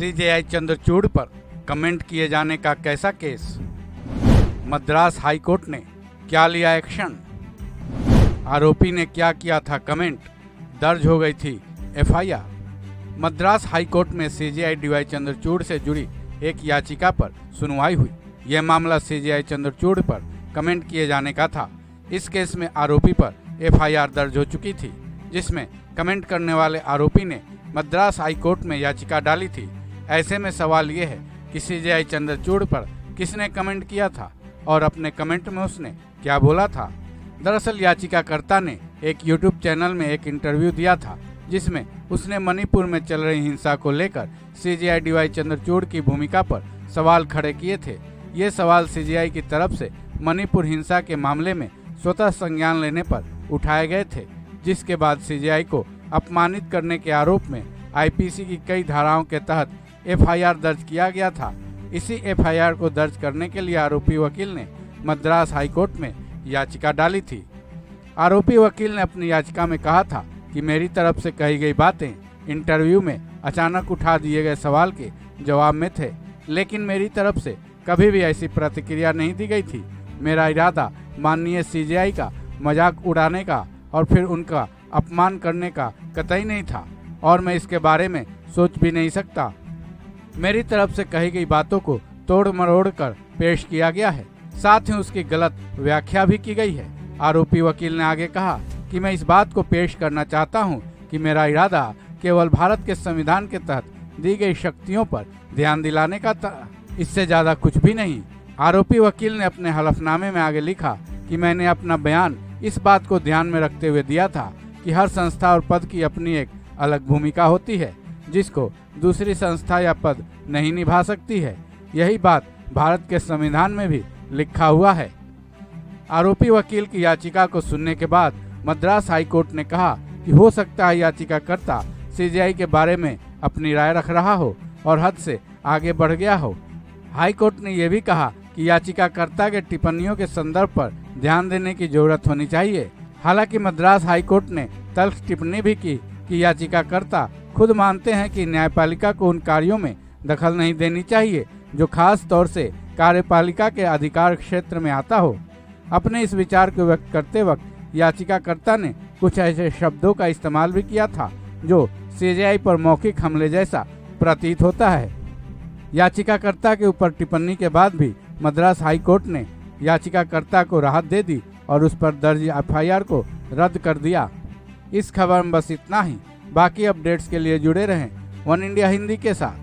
CJI Chandrachud पर comment किए जाने का कैसा केस, मद्रास हाईकोर्ट ने क्या लिया एक्शन, आरोपी ने क्या किया था कमेंट, दर्ज हो गई थी एफआईआर। मद्रास हाईकोर्ट में सीजेआई डीवाई चंद्रचूड़ से जुड़ी एक याचिका पर सुनवाई हुई। यह मामला सीजेआई चंद्रचूड़ पर कमेंट किए जाने का था। इस केस में आरोपी पर एफआईआर दर्ज हो चुकी थी, जिसमें कमेंट करने वाले आरोपी ने मद्रास हाईकोर्ट में याचिका डाली थी। ऐसे में सवाल ये है कि सीजेआई चंद्रचूड़ पर किसने कमेंट किया था और अपने कमेंट में उसने क्या बोला था। दरअसल याचिकाकर्ता ने एक यूट्यूब चैनल में एक इंटरव्यू दिया था, जिसमें उसने मणिपुर में चल रही हिंसा को लेकर सीजेआई डीवाई चंद्रचूड़ की भूमिका पर सवाल खड़े किए थे। ये सवाल सीजेआई की तरफ से मणिपुर हिंसा के मामले में स्वतः संज्ञान लेने पर उठाए गए थे, जिसके बाद सीजेआई को अपमानित करने के आरोप में आईपीसी की कई धाराओं के तहत एफआईआर दर्ज किया गया था। इसी एफआईआर को दर्ज करने के लिए आरोपी वकील ने मद्रास हाईकोर्ट में याचिका डाली थी। आरोपी वकील ने अपनी याचिका में कहा था कि मेरी तरफ से कही गई बातें इंटरव्यू में अचानक उठा दिए गए सवाल के जवाब में थे, लेकिन मेरी तरफ से कभी भी ऐसी प्रतिक्रिया नहीं दी गई थी। मेरा इरादा माननीय सीजेआई का मजाक उड़ाने का और फिर उनका अपमान करने का कतई नहीं था और मैं इसके बारे में सोच भी नहीं सकता। मेरी तरफ से कही गई बातों को तोड़ मरोड़ कर पेश किया गया है, साथ ही उसकी गलत व्याख्या भी की गई है। आरोपी वकील ने आगे कहा कि मैं इस बात को पेश करना चाहता हूं कि मेरा इरादा केवल भारत के संविधान के तहत दी गई शक्तियों पर ध्यान दिलाने का था, इससे ज्यादा कुछ भी नहीं। आरोपी वकील ने अपने हलफनामे में आगे लिखा कि मैंने अपना बयान इस बात को ध्यान में रखते हुए दिया था कि हर संस्था और पद की अपनी एक अलग भूमिका होती है, जिसको दूसरी संस्था या पद नहीं निभा सकती है। यही बात भारत के संविधान में भी लिखा हुआ है। आरोपी वकील की याचिका को सुनने के बाद मद्रास हाईकोर्ट ने कहा कि हो सकता है याचिकाकर्ता सीजेआई के बारे में अपनी राय रख रहा हो और हद से आगे बढ़ गया हो। हाईकोर्ट ने यह भी कहा कि याचिकाकर्ता के टिप्पणियों के संदर्भ पर ध्यान देने की जरूरत होनी चाहिए। हालांकि मद्रास हाईकोर्ट ने तल्ख टिप्पणी भी की कि याचिकाकर्ता खुद मानते हैं कि न्यायपालिका को उन कार्यों में दखल नहीं देनी चाहिए जो खास तौर से कार्यपालिका के अधिकार क्षेत्र में आता हो। अपने इस विचार को व्यक्त करते वक्त याचिकाकर्ता ने कुछ ऐसे शब्दों का इस्तेमाल भी किया था जो सीजेआई पर मौखिक हमले जैसा प्रतीत होता है। याचिकाकर्ता के ऊपर टिप्पणी के बाद भी मद्रास हाईकोर्ट ने याचिकाकर्ता को राहत दे दी और उस पर दर्ज एफआईआर को रद्द कर दिया। इस खबर में बस इतना ही। बाकी अपडेट्स के लिए जुड़े रहें वन इंडिया हिंदी के साथ।